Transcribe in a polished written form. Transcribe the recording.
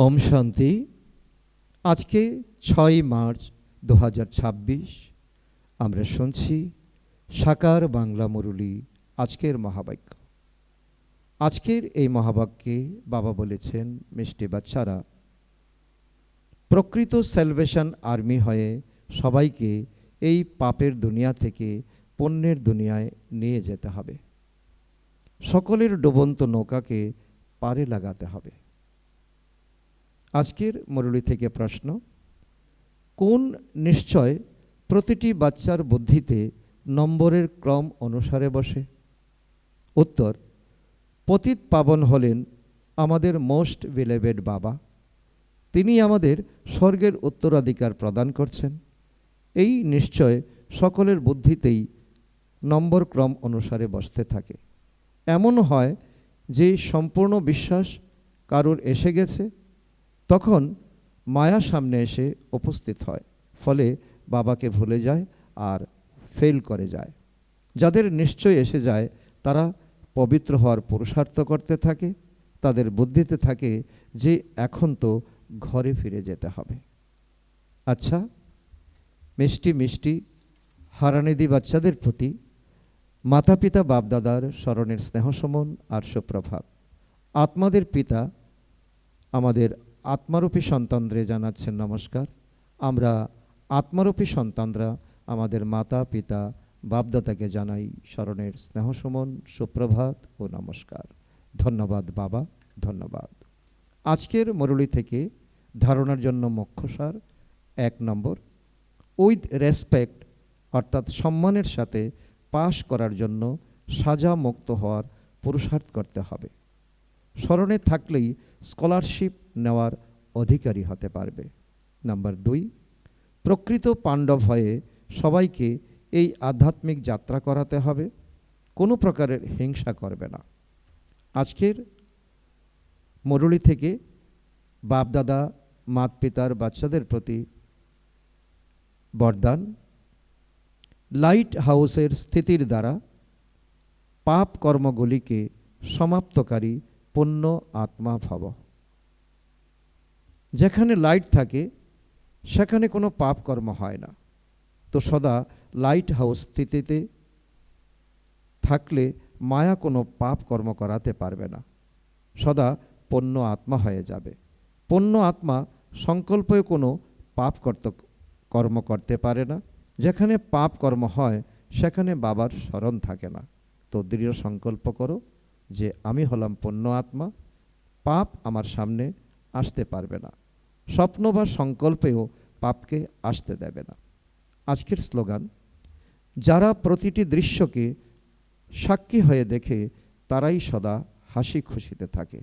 ওম শান্তি। আজকে 6 মার্চ 2026 আমরা শুনছি সাকার বাংলা মুরলী। আজকের মহাবাক্য, আজকের এই মহাবাক্যে বাবা বলেছেন, মিষ্টি বাচ্চারা, প্রকৃত সেলভেশন আর্মি হয়ে সবাইকে এই পাপের দুনিয়া থেকে পুণ্যের দুনিয়ায় নিয়ে যেতে হবে। সকলের ডুবন্ত নৌকাকে পারে লাগাতে হবে। আজকের মুরলী থেকে প্রশ্ন, কোন নিশ্চয় প্রতিটি বাচ্চার বুদ্ধিতে নম্বরের ক্রম অনুসারে বসে? উত্তর, পতিত পাবন হলেন আমাদের মোস্ট বিলেভেড বাবা। তিনি আমাদের স্বর্গের উত্তরাধিকার প্রদান করছেন। এই নিশ্চয় সকলের বুদ্ধিতেই নম্বর ক্রম অনুসারে বসতে থাকে। এমন হয় যে সম্পূর্ণ বিশ্বাস কারোর এসে গেছে, তখন মায়া সামনে এসে উপস্থিত হয়, ফলে বাবাকে ভুলে যায় আর ফেল করে যায়। যাদের নিশ্চয় এসে যায় তারা পবিত্র হওয়ার পুরুষার্থ করতে থাকে। তাদের বুদ্ধিতে থাকে যে এখন তো ঘরে ফিরে যেতে হবে। আচ্ছা, মিষ্টি মিষ্টি হারানিধি বাচ্চাদের প্রতি মাতা পিতা বাপদাদার স্মরণের স্নেহসমন আর সুপ্রভাত। আত্মাদের পিতা আমাদের আত্মারূপী সন্তানদের জানাচ্ছেন নমস্কার। আমরা আত্মারূপী সন্তানরা আমাদের মাতা পিতা বাপদাদাকে জানাই স্মরণের স্নেহসমন, সুপ্রভাত ও নমস্কার। ধন্যবাদ বাবা, ধন্যবাদ। আজকের মুরলী থেকে ধারণার জন্য মুখ্যসার 1 নম্বর, উইথ রেসপেক্ট অর্থাৎ সম্মানের সাথে পাশ করার জন্য সাজা মুক্ত হওয়ার পুরুষার্থ করতে হবে। স্মরণে থাকলেই স্কলারশিপ নেওয়ার অধিকারী হতে পারবে। নাম্বার 2, প্রকৃত পাণ্ডব হয়ে সবাইকে এই আধ্যাত্মিক যাত্রা করাতে হবে। কোনো প্রকারের হিংসা করবে না। আজকের মুরলী থেকে বাপদাদা মাত পিতার বাচ্চাদের প্রতি বরদান, লাইট হাউসের স্থিতির দ্বারা পাপ কর্মগুলিকে সমাপ্তকারী পুণ্য আত্মা ভব। যেখানে লাইট থাকে সেখানে কোনো পাপ কর্ম হয় না। তো সদা লাইট হাউস স্থিতিতে থাকলে মায়া কোনো পাপ কর্ম করাতে পারবে না, সদা পুণ্য আত্মা হয়ে যাবে। পুণ্য আত্মা সংকল্পে কোনো পাপ কর্ম করতে পারে না। যেখানে পাপ কর্ম হয় সেখানে বাবার স্মরণ থাকে না। তো দৃঢ় সংকল্প করো যে আমি হলাম পুণ্য আত্মা, পাপ আমার সামনে আসতে পারবে না। স্বপ্ন বা সংকল্পেও পাপকে আসতে দেবে না। আজকের স্লোগান, যারা প্রতিটি দৃশ্যকে সাক্ষী হয়ে দেখে তারাই সদা হাসি খুশিতে থাকে।